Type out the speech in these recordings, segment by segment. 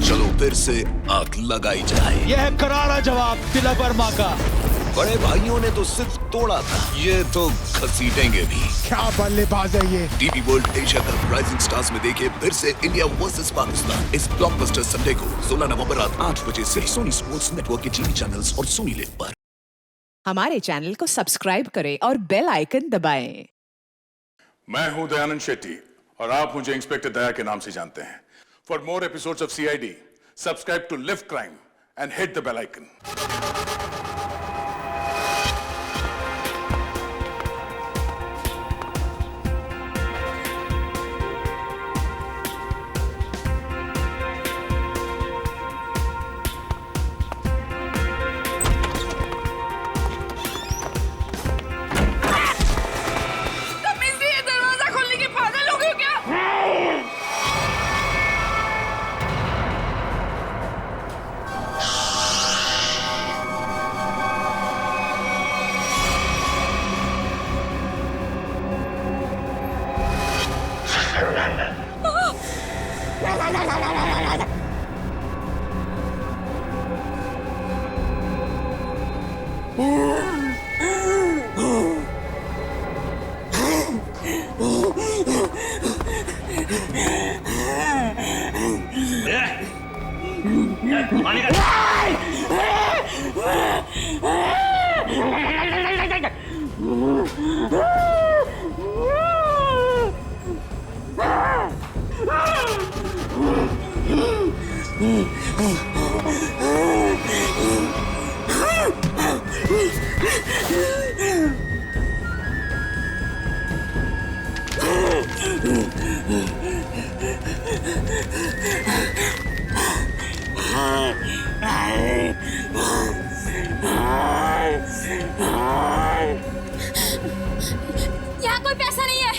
चलो फिर से आग लगाई जाए। यह है करारा जवाब तिलक वर्मा का। बड़े भाइयों ने तो सिर्फ तोड़ा था, ये तो घसीटेंगे भी। क्या बल्लेबाज है ये। TV world Asia cup rising stars में देखिए फिर से इंडिया वर्सेस पाकिस्तान इस ब्लॉकबस्टर संडे को 16 नवंबर रात 8 बजे से सोनी स्पोर्ट्स नेटवर्क के टीवी चैनल्स और सोनी लिव पर। हमारे चैनल को सब्सक्राइब करें और बेल आइकन दबाएं। मैं हूं दयानंद शेट्टी और आप मुझे इंस्पेक्टर दया के नाम से जानते हैं। For more episodes of CID, subscribe to Live Crime and hit the bell icon. यहाँ कोई पैसा नहीं है।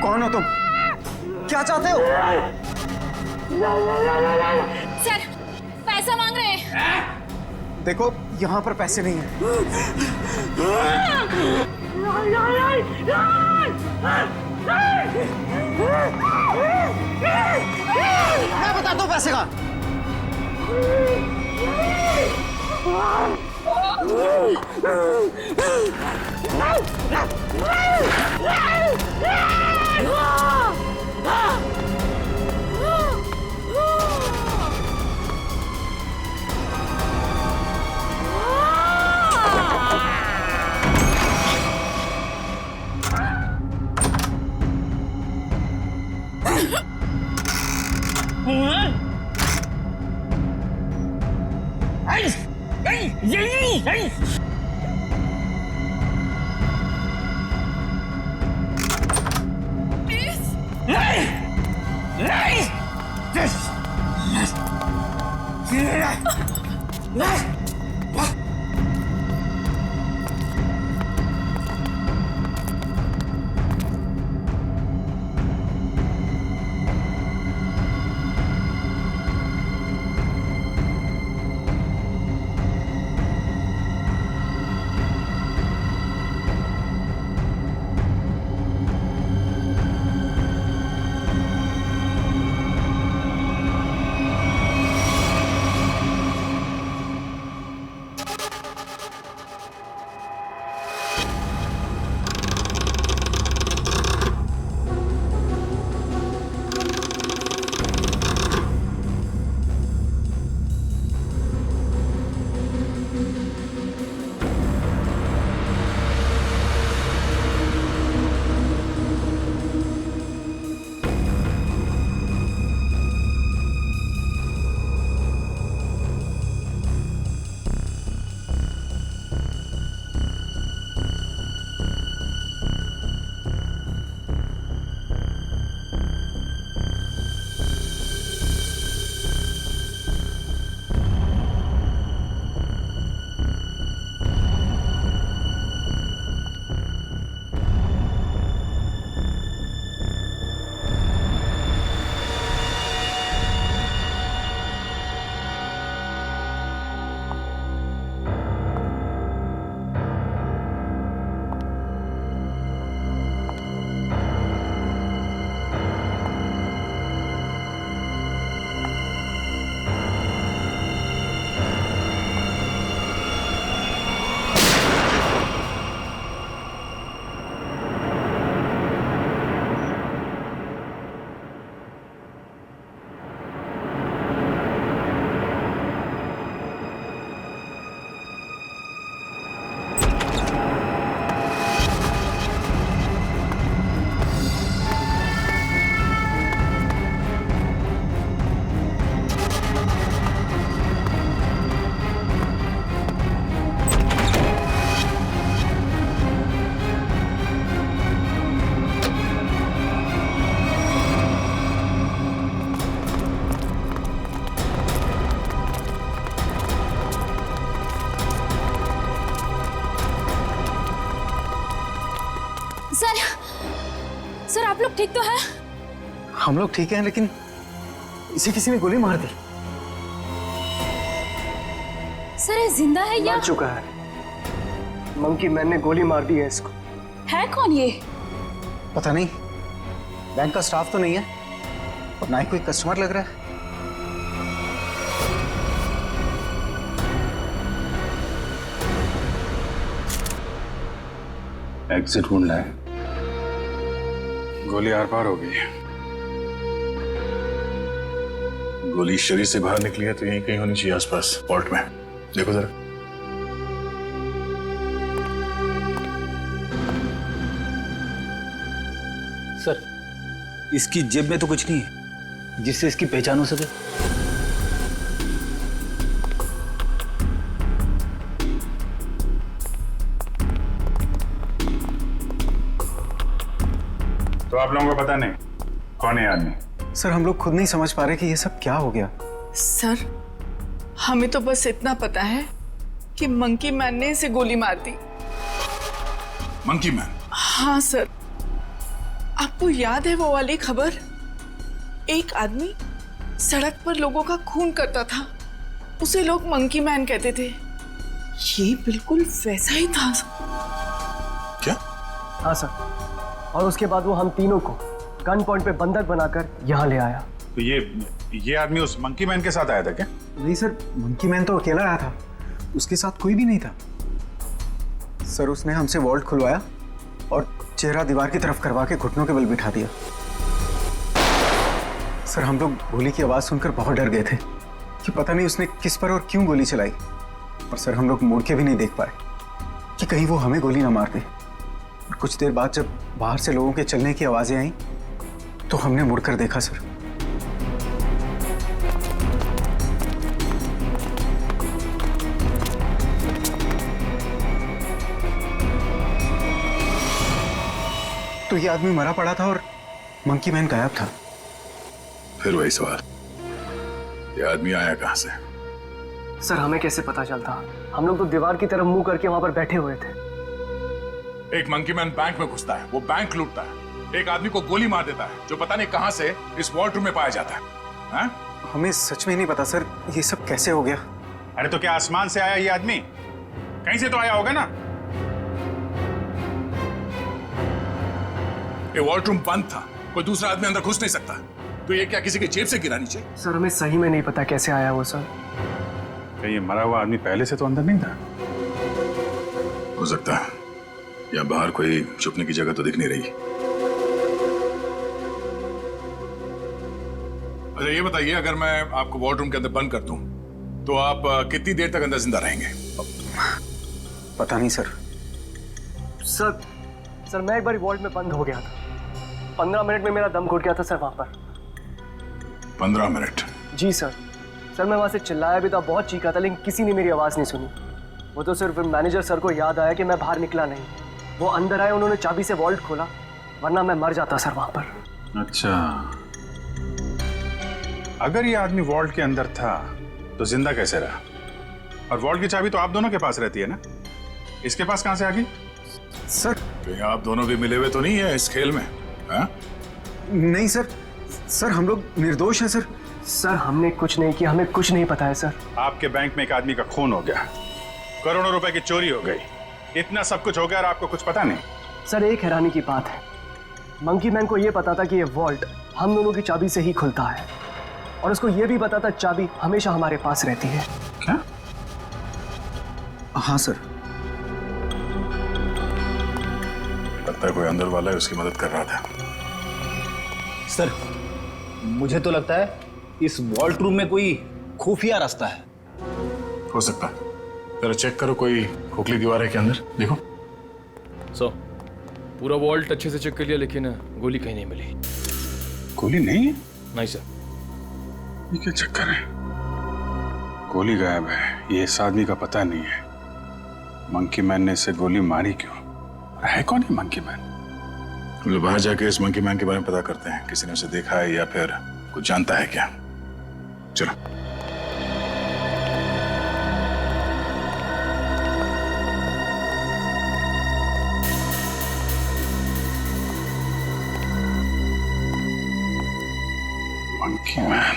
कौन हो तुम? क्या चाहते हो? सर, पैसा मांग रहे हैं। देखो, यहाँ पर पैसे नहीं हैं। मैं बताता हूँ पैसे का। सर सर आप लोग ठीक तो है? हम लोग ठीक हैं, लेकिन इसे किसी ने गोली मार दी। सर ये जिंदा है या मर चुका है। मंकी मैन ने गोली मार दी है इसको। है कौन ये? पता नहीं, बैंक का स्टाफ तो नहीं है और ना ही कोई कस्टमर लग रहा है। एग्जिट ढूंढ रहा है। गोली आर पार हो गई है। गोली शरीर से बाहर निकली है तो यहीं कहीं होनी चाहिए आसपास, वॉल्ट में। देखो जरा। सर, इसकी जेब में तो कुछ नहीं है जिससे इसकी पहचान हो सके। तो आप लोगों को पता नहीं कौन है आदमी? सर हम लोग खुद नहीं समझ पा रहे कि ये सब क्या हो गया। सर हमें तो बस इतना पता है कि मंकी मैन ने इसे गोली मार दी। Monkey man? हाँ सर, आपको याद है वो वाली खबर? एक आदमी सड़क पर लोगों का खून करता था, उसे लोग मंकी मैन कहते थे। ये बिल्कुल वैसा ही था। क्या? हाँ सर, और उसके बाद वो हम तीनों को गन पॉइंट पे बंधक बनाकर यहाँ ले आया। तो ये आदमी उस मंकी मैन के साथ आया था क्या? नहीं सर, मंकी मैन तो अकेला आया था, उसके साथ कोई भी नहीं था। सर उसने हमसे वॉल्ट खुलवाया और चेहरा दीवार की तरफ करवा के घुटनों के बल बिठा दिया। सर हम लोग गोली की आवाज सुनकर बहुत डर गए थे कि पता नहीं उसने किस पर और क्यों गोली चलाई। और सर हम लोग मुड़ के भी नहीं देख पाए कि कहीं वो हमें गोली ना मार दे। और कुछ देर बाद जब बाहर से लोगों के चलने की आवाजें आई तो हमने मुड़कर देखा सर। तो ये आदमी मरा पड़ा था और मंकी मैन गायब था। फिर वही सवाल, ये आदमी आया कहां से? सर हमें कैसे पता चलता? हम लोग तो दीवार की तरफ मुंह करके वहां पर बैठे हुए थे। एक मंकी मैन बैंक में घुसता है, वो बैंक लूटता है, एक आदमी को गोली मार देता है जो पता नहीं कहां से इस वॉल्ट रूम में पाया जाता है। हाँ? हमें सच में नहीं पता सर, ये सब कैसे हो गया। अरे तो क्या आसमान से आया ये आदमी? कहीं से तो आया होगा ना। ये वॉल्ट रूम बंद था, कोई दूसरा आदमी अंदर घुस नहीं सकता, तो ये क्या किसी के जेब से गिरा नीचे? सर हमें सही में नहीं पता कैसे आया वो सर। क्या ये मरा हुआ आदमी पहले से तो अंदर नहीं था? हो सकता है, या बाहर कोई छुपने की जगह तो दिख नहीं रही। अच्छा ये बताइए, अगर मैं आपको वॉल्ट रूम के अंदर बंद कर दूं तो आप कितनी देर तक अंदर जिंदा रहेंगे? पता नहीं सर। सर मैं एक बार वॉल्ट में बंद हो गया था, 15 मिनट में मेरा दम घुट गया था सर वहां पर। 15 मिनट? जी सर मैं वहां से चिल्लाया भी था, बहुत चीखा था, लेकिन किसी ने मेरी आवाज नहीं सुनी। वो तो सिर्फ मैनेजर सर को याद आया कि मैं बाहर निकला नहीं। वो अंदर आए, उन्होंने चाबी से वॉल्ट खोला, वरना मैं मर जाता सर वहां पर। अच्छा, अगर ये आदमी वॉल्ट के अंदर था तो जिंदा कैसे रहा? और वॉल्ट की चाबी तो आप दोनों के पास रहती है ना, इसके पास कहां से आ गई? सर कहीं आप दोनों भी मिले हुए तो नहीं है इस खेल में? हा? नहीं सर हम लोग निर्दोष हैं सर। सर हमने कुछ नहीं किया, हमें कुछ नहीं पता है सर। आपके बैंक में एक आदमी का खून हो गया, करोड़ों रुपए की चोरी हो गई, इतना सब कुछ हो गया और आपको कुछ पता नहीं? सर एक हैरानी की बात है, मंकी मैन को यह पता था कि ये वॉल्ट हम दोनों की चाबी से ही खुलता है, और उसको यह भी पता था चाबी हमेशा हमारे पास रहती है। क्या? हाँ सर। लगता है कोई अंदर वाला है, उसकी मदद कर रहा था। सर मुझे तो लगता है इस वॉल्ट रूम में कोई खुफिया रास्ता है। हो सकता है, जरा चेक करो, कोई खोखली दीवार है के अंदर, देखो। पूरा वॉल्ट अच्छे से चेक कर लिया, लेकिन गोली कहीं नहीं मिली। गोली नहीं है? नहीं सर। ये क्या चक्कर है? गोली गायब है, ये इस आदमी का पता नहीं है। मंकी मैन ने इसे गोली मारी क्यों? है कौन है मंकी मैन? हम लोग बाहर जाके इस मंकी मैन के बारे में पता करते हैं, किसी ने उसे देखा है या फिर कुछ जानता है क्या? चलो। मंकी मैन,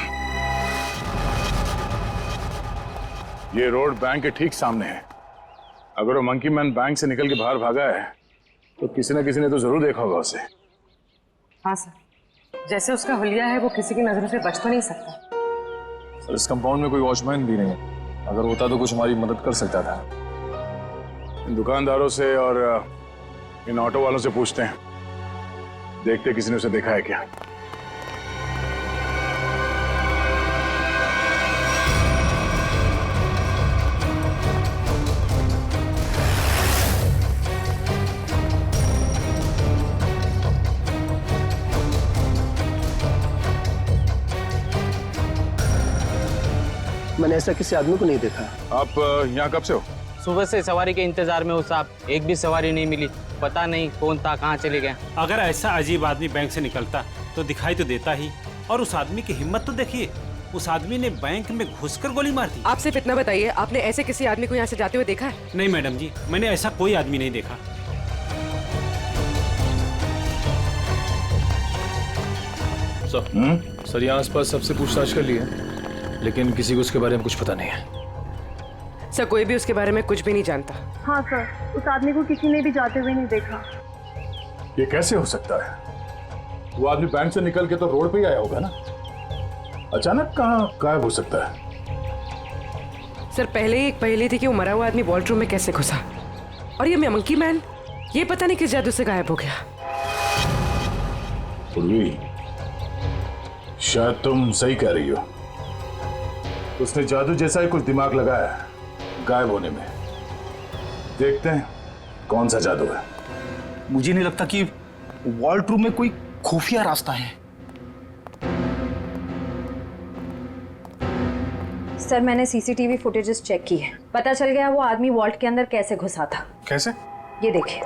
ये रोड बैंक के ठीक सामने है। अगर वो मंकी मैन बैंक से निकल के बाहर भागा है तो किसी न किसी ने तो जरूर देखा होगा उसे। हाँ सर, जैसे उसका हुलिया है वो किसी की नजरों से बच तो नहीं सकता। सर इस कंपाउंड में कोई वॉचमैन भी नहीं है, अगर होता तो कुछ हमारी मदद कर सकता था। इन दुकानदारों से और इन ऑटो वालों से पूछते हैं, देखते किसी ने उसे देखा है क्या। मैंने ऐसा किसी आदमी को नहीं देखा। आप यहाँ कब से हो? सुबह से सवारी के इंतजार में हूँ साहब, एक भी सवारी नहीं मिली। पता नहीं कौन था, कहाँ चले गए। अगर ऐसा अजीब आदमी बैंक से निकलता तो दिखाई तो देता ही, और उस आदमी की हिम्मत तो देखिए, उस आदमी ने बैंक में घुसकर गोली मार दी। आप सिर्फ इतना बताइए, आपने ऐसे किसी आदमी को यहाँ से जाते हुए देखा है? नहीं मैडम जी, मैंने ऐसा कोई आदमी नहीं देखा। सर यहाँ आसपास सबसे पूछताछ कर ली है, लेकिन किसी को उसके बारे में कुछ पता नहीं है। सर कोई भी उसके बारे में कुछ भी नहीं जानता। हाँ सर, उस आदमी को किसी ने भी जाते हुए नहीं देखा। ये कैसे हो सकता है? वो आदमी बैंक से निकल के तो रोड पे ही आया होगा ना, अचानक कहाँ गायब हो सकता है? सर पहले ही एक पहेली थी कि वो मरा हुआ आदमी वॉल्ट-रूम में कैसे घुसा, और ये मंकी मैन ये पता नहीं किस जादू से गायब हो गया। पूर्वी, शायद तुम सही कह रही हो, उसने जादू जैसा ही कुछ दिमाग लगाया है गायब होने में। देखते हैं कौन सा जादू है। मुझे नहीं लगता कि वॉल्ट रूम में कोई खुफिया रास्ता है। सर मैंने सीसीटीवी फुटेजेस चेक की है, पता चल गया वो आदमी वॉल्ट के अंदर कैसे घुसा था। कैसे? ये देखिए।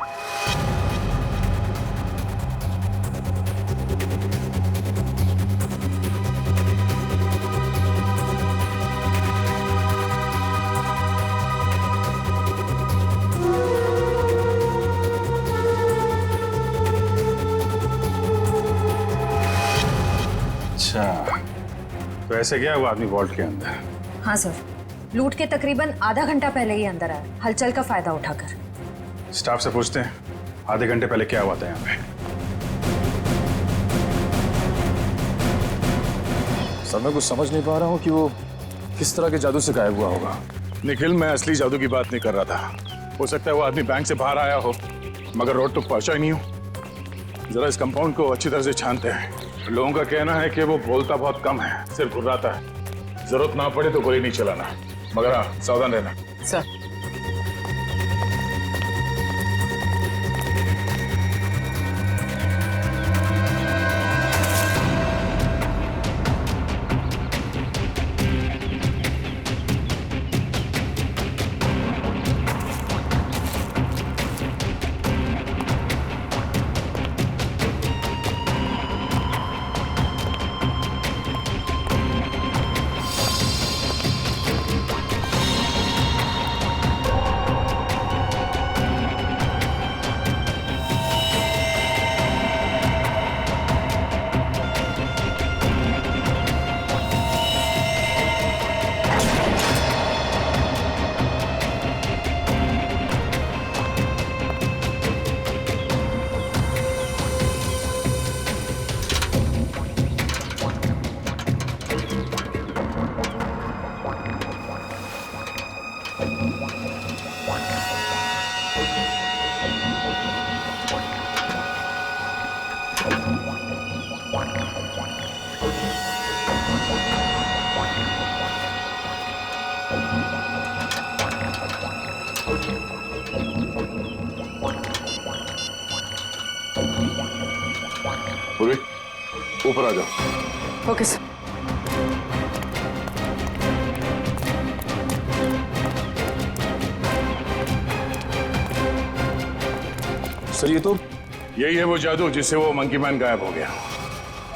अच्छा, तो ऐसे गया वो आदमी वॉल्ट के अंदर? हाँ सर, लूट के तकरीबन आधा घंटा पहले ही अंदर आया, हलचल का फायदा उठाकर। स्टाफ से पूछते हैं आधे घंटे पहले क्या हुआ था यहाँ पे। सर मैं कुछ समझ नहीं पा रहा हूँ कि वो किस तरह के जादू से गायब हुआ होगा। निखिल, मैं असली जादू की बात नहीं कर रहा था। हो सकता है वो आदमी बैंक से बाहर आया हो मगर रोड तक पहुंचा ही नहीं हो। जरा इस कंपाउंड को अच्छी तरह से छानते हैं। लोगों का कहना है कि वो बोलता बहुत कम है, सिर्फ घुर्राता है। जरूरत ना पड़े तो गोली नहीं चलाना, मगर हाँ सावधान रहना। सर ऊपर आ जाओ। Okay sir. सर ये तो यही है वो जादू जिससे वो मंकी मैन गायब हो गया।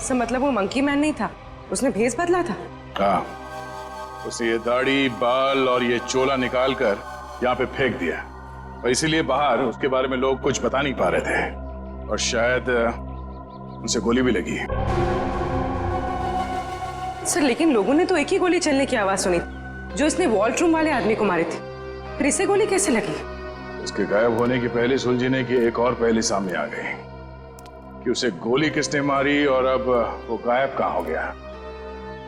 सर मतलब वो मंकी मैन नहीं था, उसने भेस बदला था। हाँ, उसने ये दाढ़ी, बाल और ये चोला निकाल कर यहाँ पे फेंक दिया, और इसीलिए बाहर उसके बारे में लोग कुछ बता नहीं पा रहे थे, और शायद उनसे गोली भी लगी। सर लेकिन लोगों ने तो एक ही गोली चलने की आवाज सुनी जो इसने वॉल्ट रूम वाले आदमी को मारी थी, फिर इसे गोली कैसे लगी? उसके गायब होने की पहले सुलझने की एक और पहली सामने आ गई कि उसे गोली किसने मारी और अब वो गायब कहाँ हो गया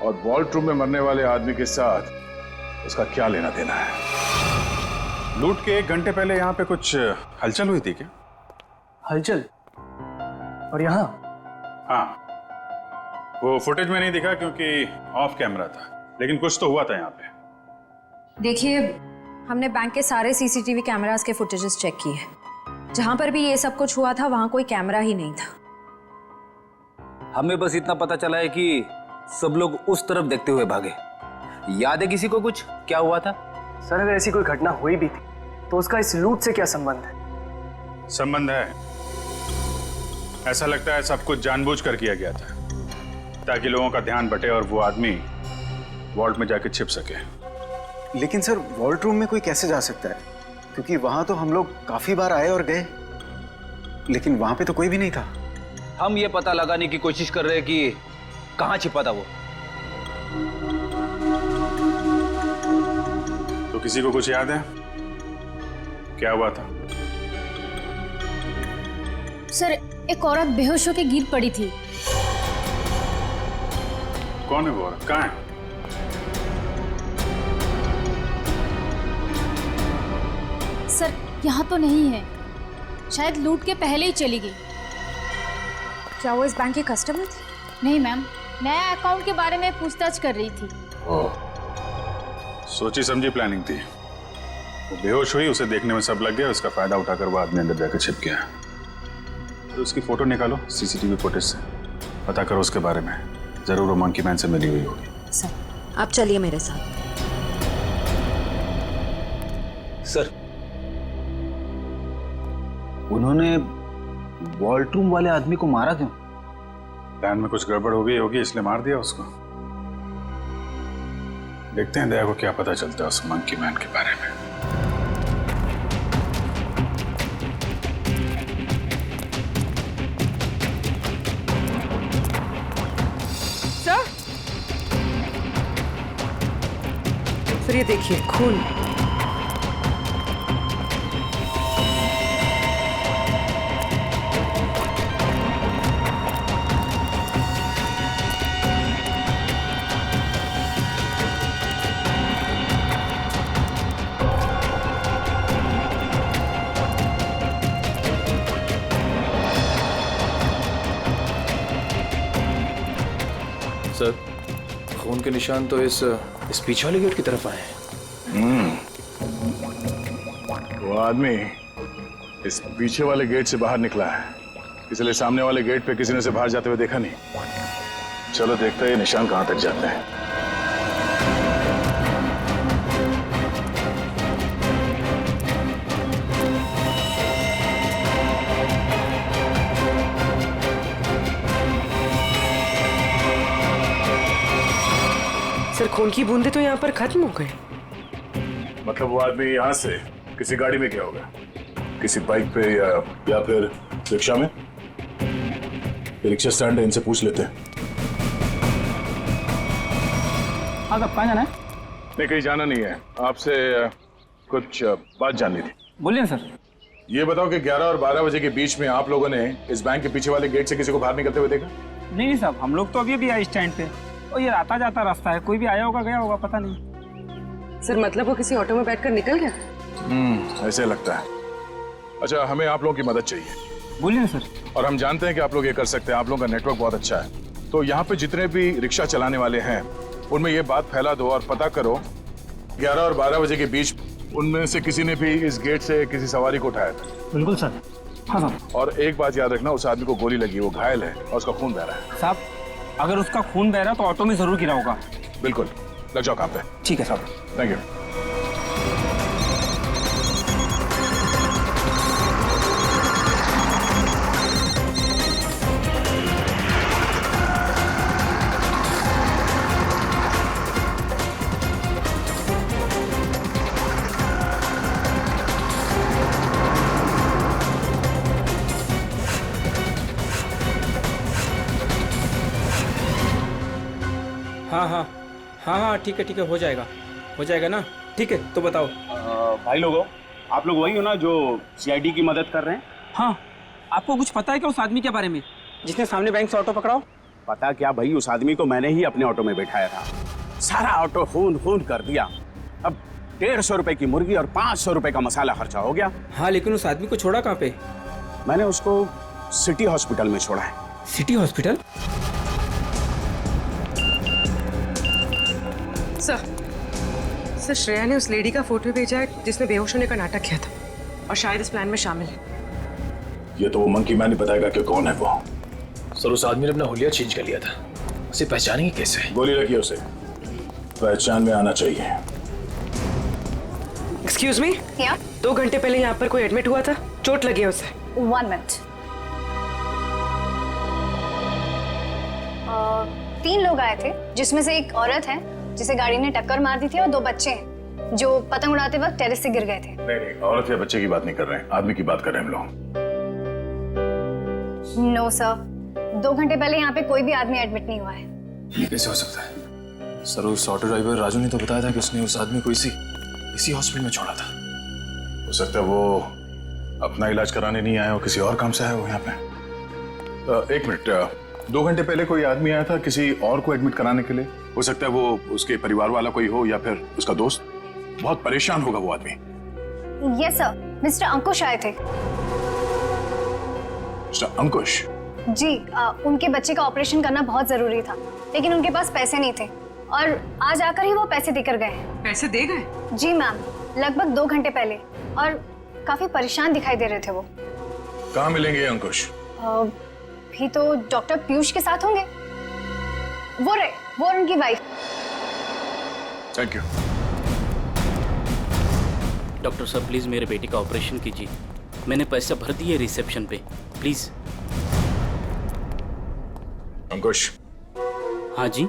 और वॉल्ट रूम में मरने वाले आदमी के साथ उसका क्या लेना देना है। लूट के 1 घंटे पहले यहाँ पे कुछ हलचल हुई थी क्या? हलचल? और यहाँ? हाँ, वो फुटेज में नहीं दिखा क्योंकि ऑफ कैमरा था, लेकिन कुछ तो हुआ था यहाँ पे। देखिए, हमने बैंक के सारे सीसीटीवी कैमरास के फुटेजेस चेक किए। जहां पर भी ये सब कुछ हुआ था वहां कोई कैमरा ही नहीं था। हमें बस इतना पता चला है कि सब लोग उस तरफ देखते हुए भागे। याद है किसी को कुछ क्या हुआ था? सर अगर ऐसी कोई घटना हुई भी थी तो उसका इस लूट से क्या संबंध है? संबंध है। ऐसा लगता है सब कुछ जानबूझकर किया गया था ताकि लोगों का ध्यान बटे और वो आदमी वॉल्ट में जाके छिप सके। लेकिन सर वॉल्ट रूम में कोई कैसे जा सकता है? क्योंकि वहां तो हम लोग काफी बार आए और गए, लेकिन वहां पे तो कोई भी नहीं था। हम ये पता लगाने की कोशिश कर रहे हैं कि कहां छिपा था वो। तो किसी को कुछ याद है क्या हुआ था? सर एक औरत बेहोश होकर गिर पड़ी थी। कौन है वो औरत? कहाँ है? सर यहाँ तो नहीं है, शायद लूट के पहले ही चली गई। क्या वो इस बैंक की कस्टमर थी? नहीं मैम, नया अकाउंट के बारे में पूछताछ कर रही थी। ओह, सोची समझी प्लानिंग थी। वो बेहोश हुई, उसे देखने में सब लग गया, उसका फायदा उठाकर वो आदमी अंदर जाकर छिप गया। तो उसकी फोटो निकालो सीसीटीवी फुटेज से, पता करो उसके बारे में। जरूर वो मंकी मैन से मिली हुई होगी। सर आप चलिए मेरे साथ। सर उन्होंने वॉल्ट रूम वाले आदमी को मारा क्यों? प्लान में कुछ गड़बड़ हो गई होगी इसलिए मार दिया उसको। देखते हैं दया को क्या पता चलता है उस मंकी मैन के बारे में। सर ये देखिए खून। सर खून के निशान तो इस पीछे वाले गेट की तरफ आए हैं। वो आदमी इस पीछे वाले गेट से बाहर निकला है, इसलिए सामने वाले गेट पे किसी ने उसे बाहर जाते हुए देखा नहीं। चलो देखते हैं ये निशान कहां तक जाते हैं। सर खून की बूंदें तो यहाँ पर खत्म हो गई। मतलब वो आदमी यहाँ से किसी गाड़ी में गया होगा, किसी बाइक पे या फिर रिक्शा में। रिक्शा स्टैंड है, इनसे पूछ लेते हैं। हाँ कब कहाँ जाना है? नहीं कहीं जाना नहीं है, आपसे कुछ बात जाननी थी। बोलिए सर। ये बताओ कि 11 और 12 बजे के बीच में आप लोगों ने इस बैंक के पीछे वाले गेट से किसी को बाहर निकलते हुए देखा? नहीं साहब, हम लोग तो अभी आए स्टैंड पे और ये आता जाता रास्ता है, कोई भी आया होगा गया होगा पता नहीं। सर मतलब वो किसी ऑटो में बैठकर निकल गया? ऐसे लगता है। अच्छा हमें आप लोगों की मदद चाहिए। बोलिए सर। और हम जानते हैं कि आप लोग ये कर सकते हैं, आप लोगों का नेटवर्क बहुत अच्छा है। तो यहाँ पे जितने भी रिक्शा चलाने वाले हैं उनमें ये बात फैला दो और पता करो 11 और 12 बजे के बीच उनमें से किसी ने भी इस गेट से किसी सवारी को उठाया था। बिल्कुल सर। हाँ सर। और एक बात याद रखना, उस आदमी को गोली लगी, वो घायल है और उसका खून बह रहा है। साहब अगर उसका खून बह रहा तो ऑटो में जरूर गिरा होगा। बिल्कुल, लग जाओ काम पे। ठीक है साहब। Thank you. हाँ हाँ ठीक है हो जाएगा ना। ठीक है तो बताओ। भाई लोगों, आप लोग वही हो ना जो सीआईडी की मदद कर रहे हैं? हाँ, आपको कुछ पता है क्या उस आदमी के बारे में जिसने सामने बैंक से ऑटो पकड़ाओ? पता क्या भाई, उस आदमी को मैंने ही अपने ऑटो में बैठाया था। सारा ऑटो खून कर दिया। अब 150 रुपए की मुर्गी और 500 रुपए का मसाला खर्चा हो गया। हाँ, लेकिन उस आदमी को छोड़ा कहाँ पे? मैंने उसको सिटी हॉस्पिटल में छोड़ा है। City hospital? सर श्रेया ने उस लेडी का फोटो भेजा है जिसने बेहोश होने का नाटक किया था और शायद इस प्लान में शामिल है। ये तो वो मंकी मैन ही बताएगा कि कौन है वो। सर उस आदमी ने अपना हुलिया चेंज कर लिया था, उसे पहचानेंगे कैसे? गोली लगी उसे, पहचान में आना चाहिए। एक्सक्यूज मी, 2 घंटे पहले यहाँ पर कोई एडमिट हुआ था, चोट लगी है उसे। 1 मिनट। 3 लोग आए थे जिसमें से एक औरत है जिसे गाड़ी ने टक्कर मार दी थी और 2 बच्चे हैं जो पतंग उड़ाते वक्त टेरेस से गिर गए थे। नहीं, औरत या बच्चे की बात नहीं कर रहे हैं, आदमी की बात कर रहे हैं हम लोग। नो सर, 2 घंटे पहले यहाँ पे कोई भी आदमी एडमिट नहीं हुआ है। ये कैसे हो सकता है? सर उस ऑटो ड्राइवर राजू ने तो बताया था कि उसने उस आदमी को इसी हॉस्पिटल में छोड़ा था। हो सकता है वो अपना इलाज कराने नहीं आया हो, किसी और काम से आया हो यहाँ पे। 1 मिनट, 2 घंटे पहले कोई आदमी आया था किसी और को एडमिट कराने के लिए। हो सकता है वो उसके परिवार वाला कोई हो या फिर उसका दोस्त। बहुत परेशान होगा वो आदमी। यस सर, मिस्टर अंकुश आए थे। मिस्टर अंकुश? जी, उनके बच्चे का ऑपरेशन करना बहुत जरूरी था, लेकिन उनके पास पैसे नहीं थे और आज आकर ही वो पैसे देकर गए। पैसे दे गए? जी मैम, लगभग 2 घंटे पहले, और काफी परेशान दिखाई दे रहे थे वो। कहाँ मिलेंगे अंकुश? भी तो डॉक्टर पीयूष के साथ होंगे। वो और उनकी वाइफ। Thank you. डॉक्टर साहब प्लीज मेरे बेटे का ऑपरेशन कीजिए, मैंने पैसा भर दिए रिसेप्शन पे, प्लीज। अंकुश। हाँ जी।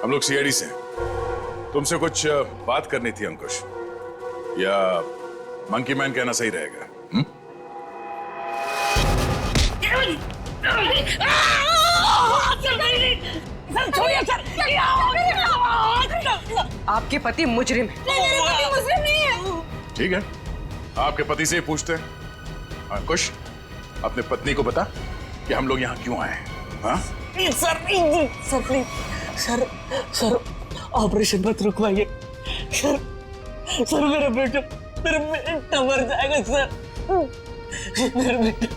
हम लोग सीआईडी से हैं। तुमसे कुछ बात करनी थी अंकुश, या मंकी मैन कहना सही रहेगा? आपके पति मुजरिम है। ठीक है, आपके पति से ही पूछते हैं। अंकुश, अपने पत्नी को बता कि हम लोग यहाँ क्यों आए हैं। हाँ? सर प्लीज, सर ऑपरेशन मत रुकवाइए। सर मेरा बेटा मर जाएगा सर, मेरा बेटा।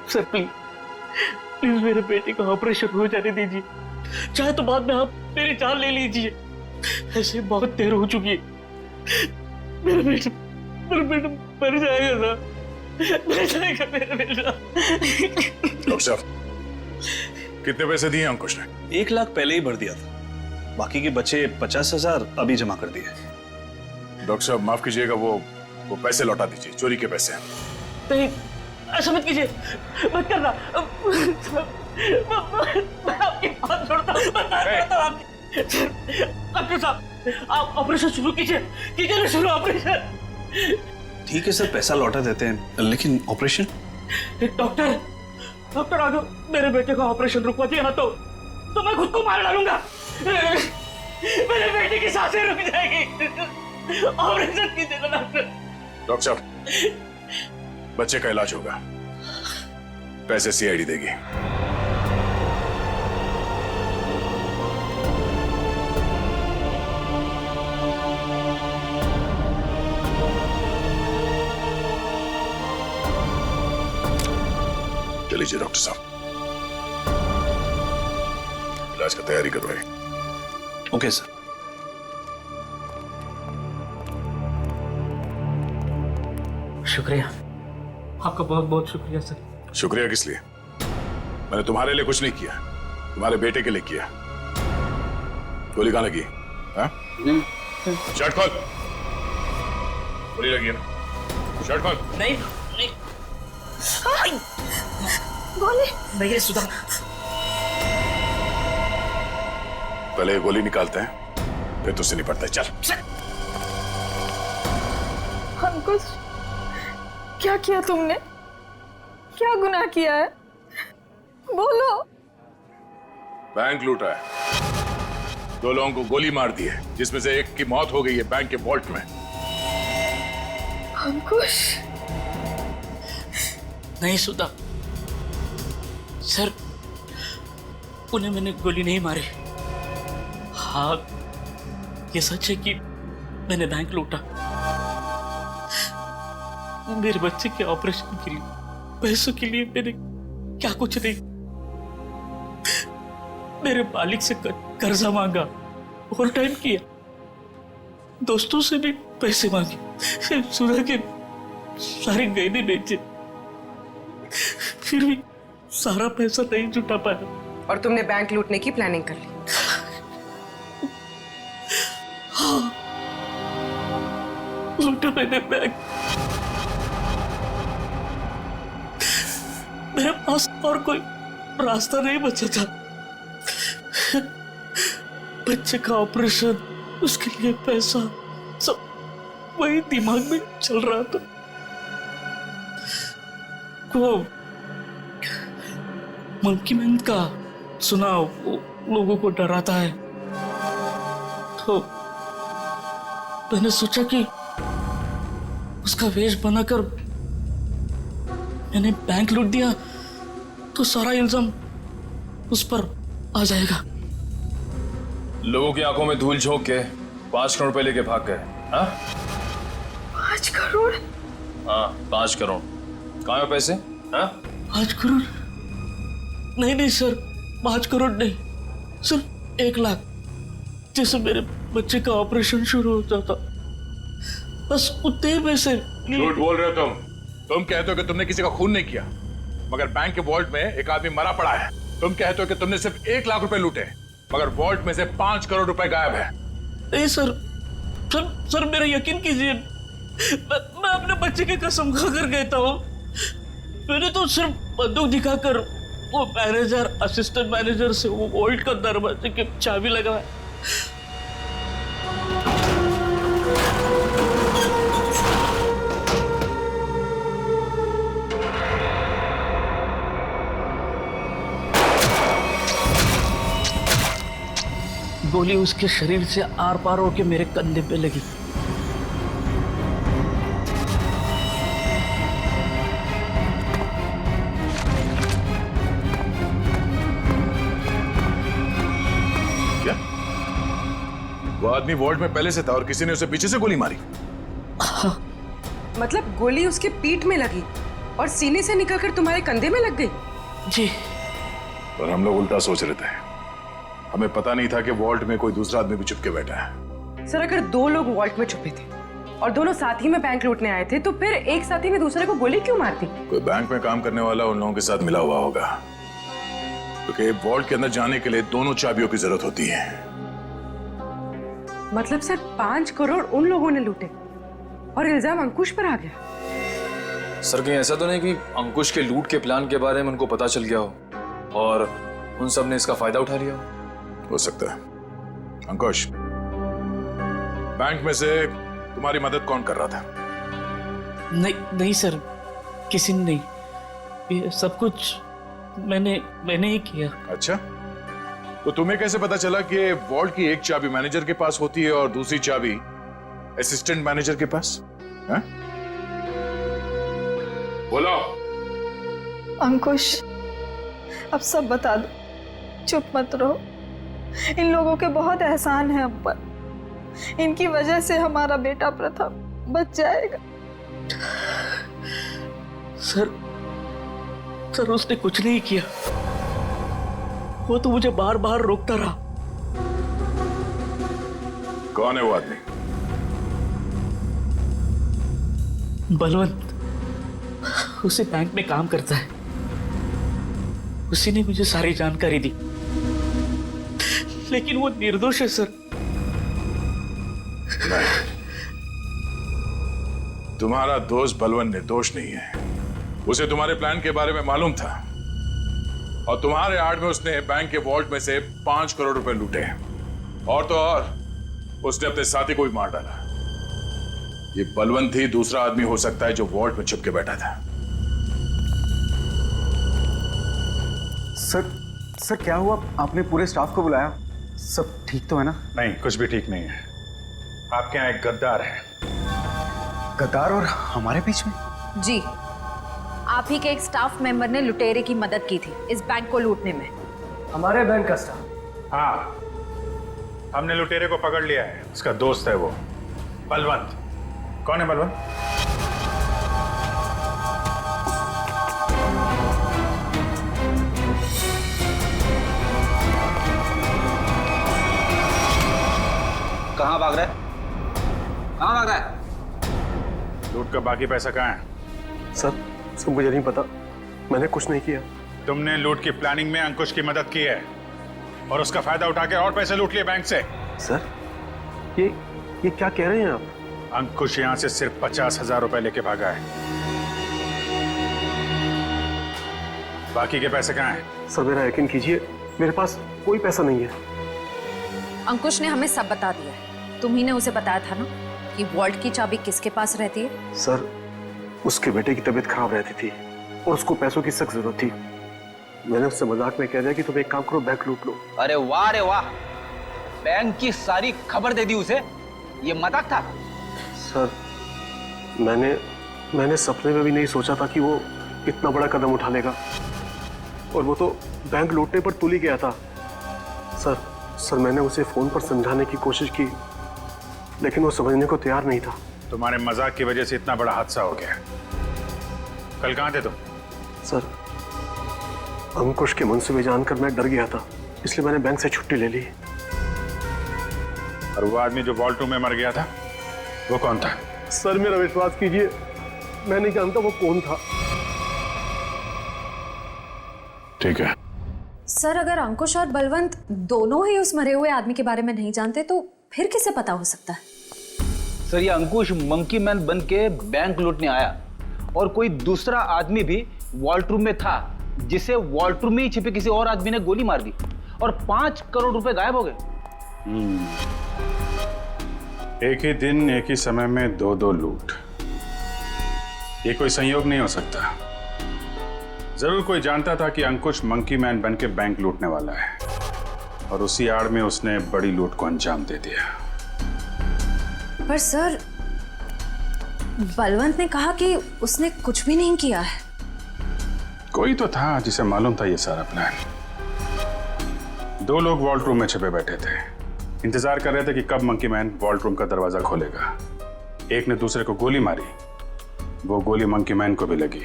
सर प्लीज मेरे बेटे का ऑपरेशन हो जाने दीजिए, चाहे तो बाद में आप मेरी जान ले लीजिए। ऐसे बहुत देर हो चुकी है। मेरा बेटा मर जाएगा सर, मर जाएगा मेरा बेटा। डॉक्टर साहब, कितने पैसे दिए अंकुश ने? 1 लाख पहले ही भर दिया था, बाकी के बचे 50,000 अभी जमा कर दिए। डॉक्टर साहब माफ कीजिएगा, वो पैसे लौटा दीजिए, चोरी के पैसे। नहीं, ऐसा मत कीजिए, मत करना। मैं आपकी बात छोड़ता हूँ, डॉक्टर साहब आप ऑपरेशन शुरू कीजिए ना, शुरू ऑपरेशन। ठीक है सर, पैसा लौटा देते हैं, लेकिन ऑपरेशन? डॉक्टर अगर मेरे बेटे का ऑपरेशन रुकवा दिया ना तो मैं खुद को मार डालूंगा। मेरे बेटे की सांसें रुक जाएगी। ऑपरेशन कीजिएगा डॉक्टर। डॉक्टर साहब, बच्चे का इलाज होगा, पैसे सीआईडी देगी। चलिए डॉक्टर साहब, इलाज का तैयारी करवाइए। Okay sir. शुक्रिया, आपका बहुत बहुत शुक्रिया सर। शुक्रिया किस लिए? मैंने तुम्हारे लिए कुछ नहीं किया, तुम्हारे बेटे के लिए किया। गोली कहाँ लगी? हाँ? शर्ट खोल। गोली लगी है ना? शर्ट खोल। नहीं गोली नहीं सुधा, पहले ये गोली निकालते हैं, फिर तुझसे निपटते हैं। चल। अंकुश, क्या किया तुमने? क्या गुनाह किया है? बोलो। बैंक लूटा है, 2 लोगों को गोली मार दी है, जिसमें से एक की मौत हो गई है बैंक के वॉल्ट में। अंकुश, नहीं सुधा सर, उन्हें मैंने गोली नहीं मारी। हाँ, ये सच है कि मैंने बैंक लूटा। मेरे बच्चे के ऑपरेशन के लिए, पैसों के लिए मैंने क्या कुछ नहीं, मेरे मालिक से कर्जा मांगा, ओवर टाइम किया, दोस्तों से भी पैसे मांगे, सुना के सारे गहने बेचे, फिर भी सारा पैसा नहीं जुटा पाया। और तुमने बैंक लूटने की प्लानिंग कर ली? हाँ, लूटा मैंने बैंक। मेरे पास और कोई रास्ता नहीं बचा था। बच्चे का ऑपरेशन, उसके लिए पैसा, सब वही दिमाग में चल रहा था। वो मंकी मैन का सुना, वो लोगों को डराता है, तो मैंने सोचा कि उसका वेश बनाकर मैंने बैंक लूट दिया तो सारा इल्जाम उस पर आ जाएगा। लोगों की आंखों में धूल झोंक के 5 करोड़ रुपए लेके भाग गए। हाँ 5 करोड़? हाँ 5 करोड़। कहाँ है पैसे? हाँ 5 करोड़ नहीं सर, 5 करोड़ नहीं सर, 1 लाख। जैसे मेरे बच्चे का ऑपरेशन शुरू होता था, बस उतने पैसे। झूठ बोल रहे हो तुम कहते हो कि तुमने किसी का खून नहीं किया, मगर बैंक के वॉल्ट में एक आदमी मरा पड़ा है। तुम कहते हो कि तुमने सिर्फ 1 लाख रुपए लूटे, मगर वॉल्ट में से 5 करोड़ रुपए गायब है। नहीं सर मेरा यकीन कीजिए, मैं अपने बच्चे की कसम खाकर कहता हूँ, मैंने तो सिर्फ बंदूक दिखाकर वो मैनेजर, असिस्टेंट मैनेजर से वो वॉल्ट का दरवाजे की चाबी लगाया। गोली उसके शरीर से आर पार होके मेरे कंधे पे लगी। क्या? वो आदमी वॉल्ट में पहले से था और किसी ने उसे पीछे से गोली मारी? मतलब गोली उसके पीठ में लगी और सीने से निकलकर तुम्हारे कंधे में लग गई? जी। और हम लोग उल्टा सोच रहे थे, हमें पता नहीं था कि वॉल्ट में कोई दूसरा आदमी भी छुप के बैठा है। सर अगर 2 लोग वॉल्ट में छुपे थे और दोनों साथ ही में बैंक लूटने आए थे, तो फिर एक साथी ने दूसरे को गोली क्यों मार दी? कोई बैंक में काम करने वाला उन लोगों के साथ मिला हुआ होगा, क्योंकि वॉल्ट के अंदर जाने के लिए दोनों चाबियों की जरूरत होती है। मतलब सर 5 करोड़ उन लोगों ने लूटे और इल्जाम अंकुश पर आ गया? सर कहीं ऐसा तो नहीं कि अंकुश के लूट के प्लान के बारे में उनको पता चल गया हो और उन सब ने इसका फायदा उठा लिया हो सकता है। अंकुश, बैंक में से तुम्हारी मदद कौन कर रहा था? नहीं सर, किसी ने नहीं, ये सब कुछ मैंने ही किया। अच्छा, तो तुम्हें कैसे पता चला कि वॉल्ट की एक चाबी मैनेजर के पास होती है और दूसरी चाबी असिस्टेंट मैनेजर के पास? है? बोलो। अंकुश, अब सब बता दो, चुप मत रहो। इन लोगों के बहुत एहसान है हम पर, इनकी वजह से हमारा बेटा प्रथम बच जाएगा। सर उसने कुछ नहीं किया, वो तो मुझे बार बार रोकता रहा। कौन है वो आदमी? बलवंत, उसी बैंक में काम करता है, उसी ने मुझे सारी जानकारी दी, लेकिन वो निर्दोष है सर। नहीं, तुम्हारा दोस्त बलवंत निर्दोष नहीं है, उसे तुम्हारे प्लान के बारे में मालूम था और तुम्हारे आड़ में उसने बैंक के वॉल्ट में से 5 करोड़ रुपए लूटे। और तो और उसने अपने साथी को भी मार डाला। ये बलवंत ही दूसरा आदमी हो सकता है जो वॉल्ट में छुप के बैठा था। सर क्या हुआ? आपने पूरे स्टाफ को बुलाया? सब ठीक तो है ना? नहीं, कुछ भी ठीक नहीं है। आपके यहाँ एक गद्दार है। गद्दार और हमारे बीच में? जी, आप ही के एक स्टाफ मेंबर ने लुटेरे की मदद की थी इस बैंक को लूटने में। हमारे बैंक का स्टाफ? हाँ, हमने लुटेरे को पकड़ लिया है। उसका दोस्त है वो बलवंत। कौन है बलवंत? कहाँ भाग रहा है? कहाँ भाग रहा है? लूट का बाकी पैसा कहाँ है? सर मुझे नहीं पता, मैंने कुछ नहीं किया। तुमने लूट की प्लानिंग में अंकुश की मदद की है और उसका फायदा उठा के और पैसे लूट लिए बैंक से। सर ये क्या कह रहे हैं आप? अंकुश यहां से सिर्फ 50,000 रुपए लेके भागा है। बाकी के पैसे कहाँ हैं? सर मेरा यकीन कीजिए, मेरे पास कोई पैसा नहीं है। अंकुश ने हमें सब बता दिया है। तुम्ही ने उसे बताया था ना कि वॉल्ट की चाबी किसके पास रहती है? सर उसके बेटे की तबीयत खराब रहती थी और उसको पैसों की सख्त जरूरत थी। मैंने उससे मजाक में कह दिया कि तुम एक काम करो, बैंक लूट लो। अरे वाह, बैंक की सारी खबर दे दी उसे। ये मजाक था? सर मैंने सपने में भी नहीं सोचा था कि वो इतना बड़ा कदम उठा लेगा, और वो तो बैंक लूटने पर तुल ही गया था। सर मैंने उसे फोन पर समझाने की कोशिश की, लेकिन वो समझने को तैयार नहीं था। तुम्हारे मजाक की वजह से इतना बड़ा हादसा हो गया। कल कहाँ थे तुम? सर अंकुश के मनसूबे जानकर मैं डर गया था, इसलिए मैंने बैंक से छुट्टी ले ली। और वो आदमी जो वॉल्ट रूम में मर गया था, वो कौन था? सर मेरा विश्वास कीजिए, मैं नहीं जानता वो कौन था। ठीक है सर, अगर अंकुश और बलवंत दोनों ही उस मरे हुए आदमी के बारे में नहीं जानते तो फिर किसे पता हो सकता है? सर ये अंकुश मंकी मैन बन के बैंक लूटने आया और कोई दूसरा आदमी भी वॉल्ट रूम में था, जिसे वॉल्ट रूम में ही छिपे किसी और आदमी ने गोली मार दी और 5 करोड़ रुपए गायब हो गए। एक ही दिन एक ही समय में दो लूट, ये कोई संयोग नहीं हो सकता। जरूर कोई जानता था कि अंकुश मंकी मैन बन के बैंक लूटने वाला है और उसी आड़ में उसने बड़ी लूट को अंजाम दे दिया। पर सर बलवंत ने कहा कि उसने कुछ भी नहीं किया है। कोई तो था जिसे मालूम था ये सारा प्लान। 2 लोग वॉल्ट रूम में छिपे बैठे थे, इंतजार कर रहे थे कि कब मंकी मैन वॉल्ट रूम का दरवाजा खोलेगा। एक ने दूसरे को गोली मारी, वो गोली मंकी मैन को भी लगी।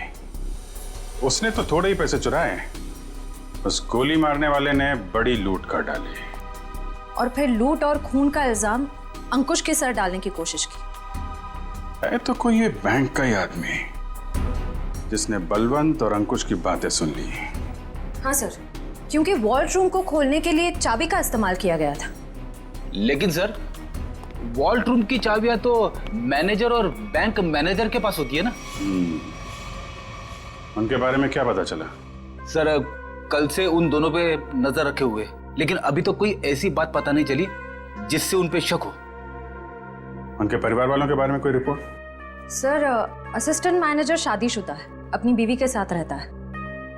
उसने तो थोड़े ही पैसे चुराए, उस गोली मारने वाले ने बड़ी लूट कर डाली और फिर लूट और खून का इल्जाम अंकुश के सर डालने की कोशिश की। है तो कोई ये बैंक का ही आदमी जिसने बलवंत और अंकुश की बातें सुन ली। हाँ सर, क्योंकि वॉल्ट रूम को खोलने के लिए चाबी का इस्तेमाल किया गया था। लेकिन सर वॉल्ट रूम की चाबियां तो मैनेजर और बैंक मैनेजर के पास होती है ना। उनके बारे में क्या पता चला? सर कल से उन दोनों पे नजर रखे हुए, लेकिन अभी तो कोई ऐसी बात पता नहीं चली जिससे उन पे शक हो। उनके परिवार वालों के बारे में कोई रिपोर्ट? सर असिस्टेंट मैनेजर शादीशुदा है, अपनी बीवी के साथ रहता है,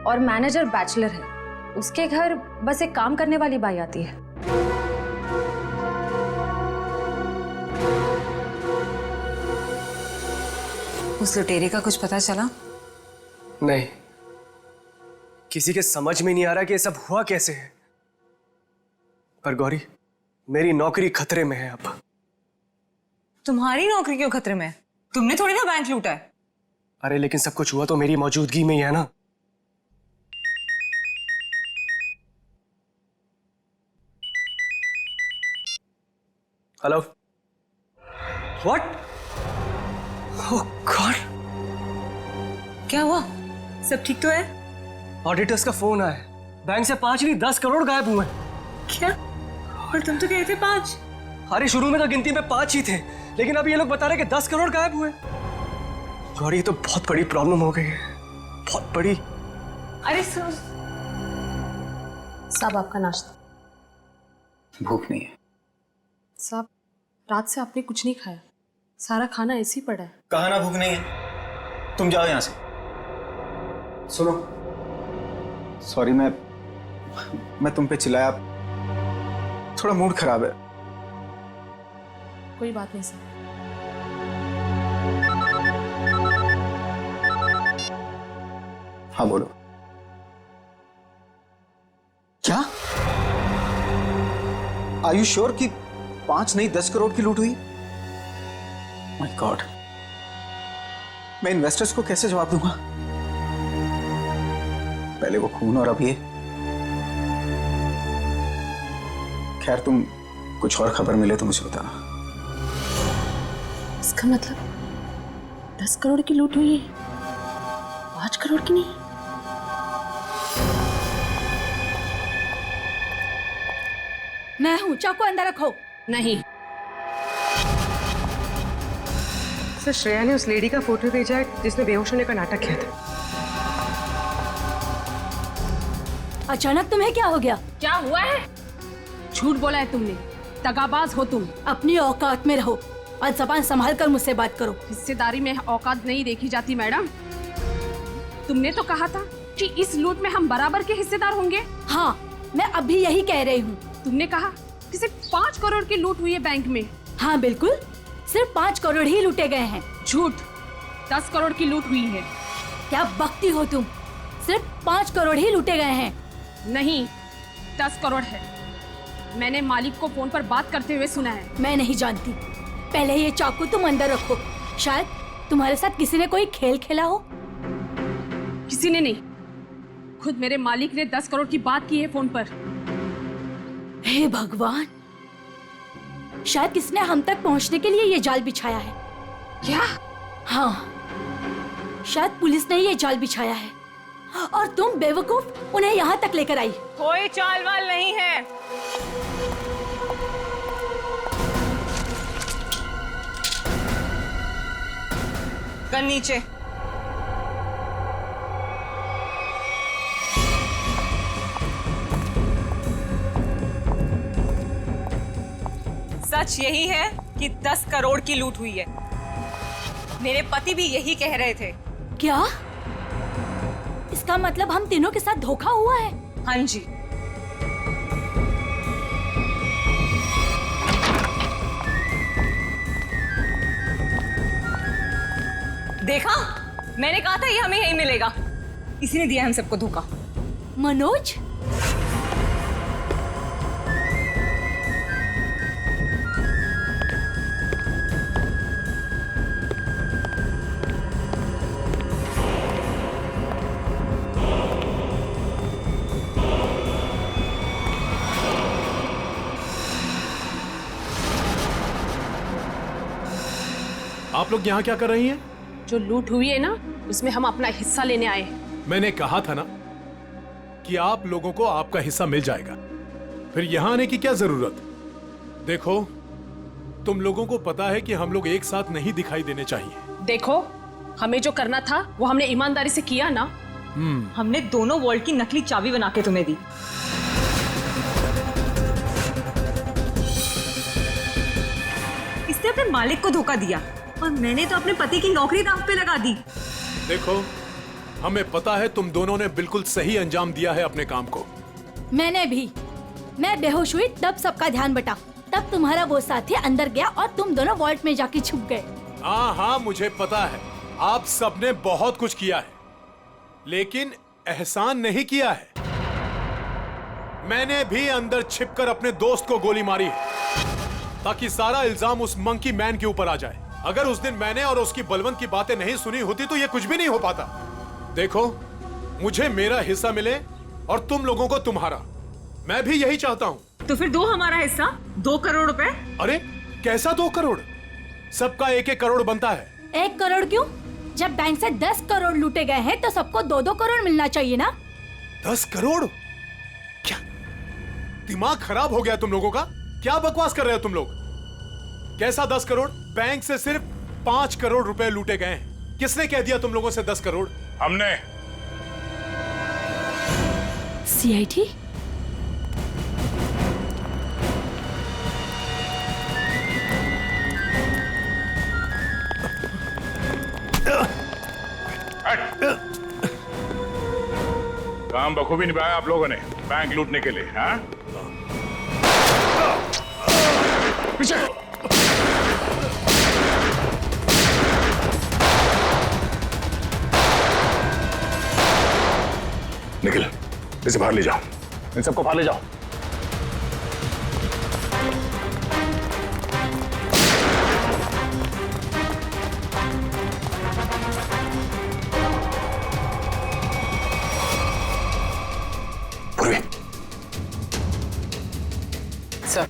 और मैनेजर बैचलर है। उसके घर बस एक काम करने वाली बाई आती है। उस लुटेरे का कुछ पता चला? नहीं, किसी के समझ में नहीं आ रहा कि ये सब हुआ कैसे है। पर गौरी, मेरी नौकरी खतरे में है अब। तुम्हारी नौकरी क्यों खतरे में है? तुमने थोड़ी ना बैंक लूटा है। अरे लेकिन सब कुछ हुआ तो मेरी मौजूदगी में ही है ना। Hello, what? ओह गॉड, क्या हुआ? सब ठीक तो है? ऑडिटर्स का फोन आया, बैंक से 5 नहीं 10 करोड़ गायब हुए। क्या? और तुम तो कहे थे 5। अरे शुरू में तो गिनती में 5 ही थे, लेकिन अब ये लोग बता रहे कि 10 करोड़ गायब हुए। गौरी, ये तो बहुत बड़ी प्रॉब्लम हो गई है। बहुत बड़ी। अरे सर, साहब आपका नाश्ता। भूख नहीं है। साहब रात से आपने कुछ नहीं खाया, सारा खाना ऐसे ही पड़ा है। कहा ना भूख नहीं है, तुम जाओ यहाँ से। सुनो, सॉरी मैं तुम पे चिल्लाया, थोड़ा मूड खराब है। कोई बात नहीं सर। हाँ बोलो। क्या? आर यू श्योर कि 5 नहीं 10 करोड़ की लूट हुई? माय गॉड, मैं इन्वेस्टर्स को कैसे जवाब दूंगा? पहले वो खून और अब ये। खैर तुम कुछ और खबर मिले तो मुझे बताना। इसका मतलब 10 करोड़ की लूट हुई है, 5 करोड़ की नहीं। मैं हूं, चाकू अंदर रखो। नहीं सर, श्रेया ने उस लेडी का फोटो भेजा है जिसने बेहोश होने का नाटक किया था। अचानक तुम्हें क्या हो गया? क्या हुआ है? झूठ बोला है तुमने, दगाबाज हो तुम। अपनी औकात में रहो और जबान संभाल कर मुझसे बात करो। हिस्सेदारी में औकात नहीं देखी जाती मैडम। तुमने तो कहा था कि इस लूट में हम बराबर के हिस्सेदार होंगे। हाँ, मैं अभी यही कह रही हूँ। तुमने कहा कि सिर्फ 5 करोड़ की लूट हुई है बैंक में। हाँ बिल्कुल, सिर्फ 5 करोड़ ही लूटे गए हैं। झूठ, 10 करोड़ की लूट हुई है। क्या बकती हो तुम? सिर्फ 5 करोड़ ही लूटे गए हैं। नहीं, 10 करोड़ है। मैंने मालिक को फोन पर बात करते हुए सुना है। मैं नहीं जानती। पहले ये चाकू तुम अंदर रखो। शायद तुम्हारे साथ किसी ने कोई खेल खेला हो। किसी ने नहीं, खुद मेरे मालिक ने 10 करोड़ की बात की है फोन पर। हे भगवान, शायद किसने हम तक पहुंचने के लिए ये जाल बिछाया है। क्या? हाँ, शायद पुलिस ने ये जाल बिछाया है और तुम बेवकूफ उन्हें यहाँ तक लेकर आई। कोई चाल वाल नहीं है। गन नीचे। सच यही है कि 10 करोड़ की लूट हुई है। मेरे पति भी यही कह रहे थे। क्या? इसका मतलब हम तीनों के साथ धोखा हुआ है? हाँ जी। देखा, मैंने कहा था ये हमें यही मिलेगा। इसी ने दिया हम सबको धोखा। मनोज, आप लोग यहाँ क्या कर रही हैं? जो लूट हुई है ना, उसमें हम अपना हिस्सा लेने आए हैं। मैंने कहा था ना कि आप लोगों को आपका हिस्सा मिल जाएगा, फिर यहाँ आने की क्या जरूरत? देखो, तुम लोगों को पता है कि हम लोग एक साथ नहीं दिखाई देने चाहिए। देखो, हमें जो करना था वो हमने ईमानदारी से किया ना। हमने दोनों वॉल्ट की नकली चाबी बना के तुम्हें दी। इसने अपने मालिक को धोखा दिया और मैंने तो अपने पति की नौकरी दांव पे लगा दी। देखो, हमें पता है तुम दोनों ने बिल्कुल सही अंजाम दिया है अपने काम को। मैंने भी। मैं बेहोश हुई तब सबका ध्यान बटा, तब तुम्हारा वो साथी अंदर गया और तुम दोनों वॉल्ट में जाके छुप गए। हाँ, मुझे पता है आप सबने बहुत कुछ किया है, लेकिन एहसान नहीं किया है। मैंने भी अंदर छिपकर अपने दोस्त को गोली मारी है ताकि सारा इल्जाम उस मंकी मैन के ऊपर आ जाए। अगर उस दिन मैंने और उसकी बलवंत की बातें नहीं सुनी होती तो ये कुछ भी नहीं हो पाता। देखो, मुझे मेरा हिस्सा मिले और तुम लोगों को तुम्हारा। मैं भी यही चाहता हूँ। तो फिर दो हमारा हिस्सा, 2 करोड़ रुपए। अरे कैसा 2 करोड़? सबका 1-1 करोड़ बनता है। 1 करोड़ क्यों? जब बैंक से 10 करोड़ लूटे गए हैं तो सबको 2-2 करोड़ मिलना चाहिए ना। 10 करोड़? क्या दिमाग खराब हो गया तुम लोगों का? क्या बकवास कर रहे हो तुम लोग? कैसा 10 करोड़? बैंक से सिर्फ 5 करोड़ रुपए लूटे गए हैं। किसने कह दिया तुम लोगों से 10 करोड़? हमने। सीआईडी? काम बखूबी निभाया आप लोगों ने बैंक लूटने के लिए, हाँ? पीछे। निखिल, इसे बाहर ले जाओ, इन सबको बाहर ले जाओ। सर,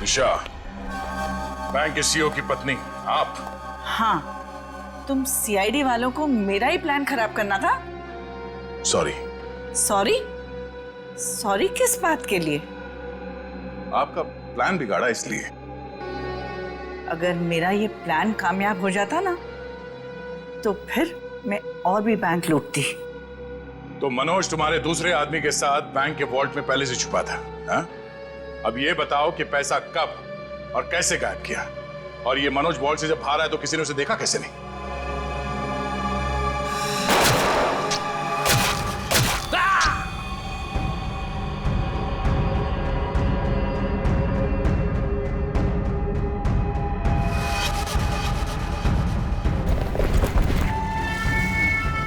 निशा, बैंक के सीईओ की पत्नी आप? हाँ, तुम सीआईडी वालों को मेरा ही प्लान खराब करना था? सॉरी। सॉरी? सॉरी किस बात के लिए? आपका प्लान बिगाड़ा इसलिए। अगर मेरा ये प्लान कामयाब हो जाता ना, तो फिर मैं और भी बैंक लूटती। तो मनोज तुम्हारे दूसरे आदमी के साथ बैंक के वॉल्ट में पहले से छुपा था, हाँ? अब ये बताओ कि पैसा कब और कैसे गायब किया? और ये मनोज वॉल्ट से जब बाहर आया तो किसी ने उसे देखा कैसे नहीं?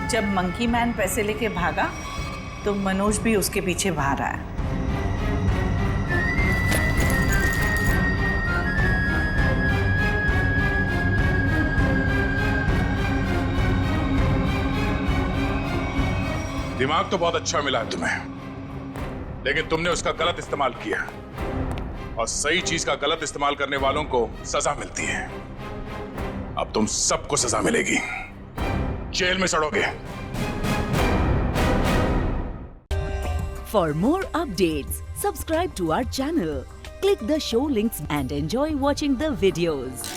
जब मंकी मैन पैसे लेके भागा तो मनोज भी उसके पीछे बाहर आया। दिमाग तो बहुत अच्छा मिला है तुम्हें, लेकिन तुमने उसका गलत इस्तेमाल किया, और सही चीज का गलत इस्तेमाल करने वालों को सजा मिलती है। अब तुम सबको सजा मिलेगी, जेल में सड़ोगे। For more updates, subscribe to our channel, click the show links and enjoy watching the videos.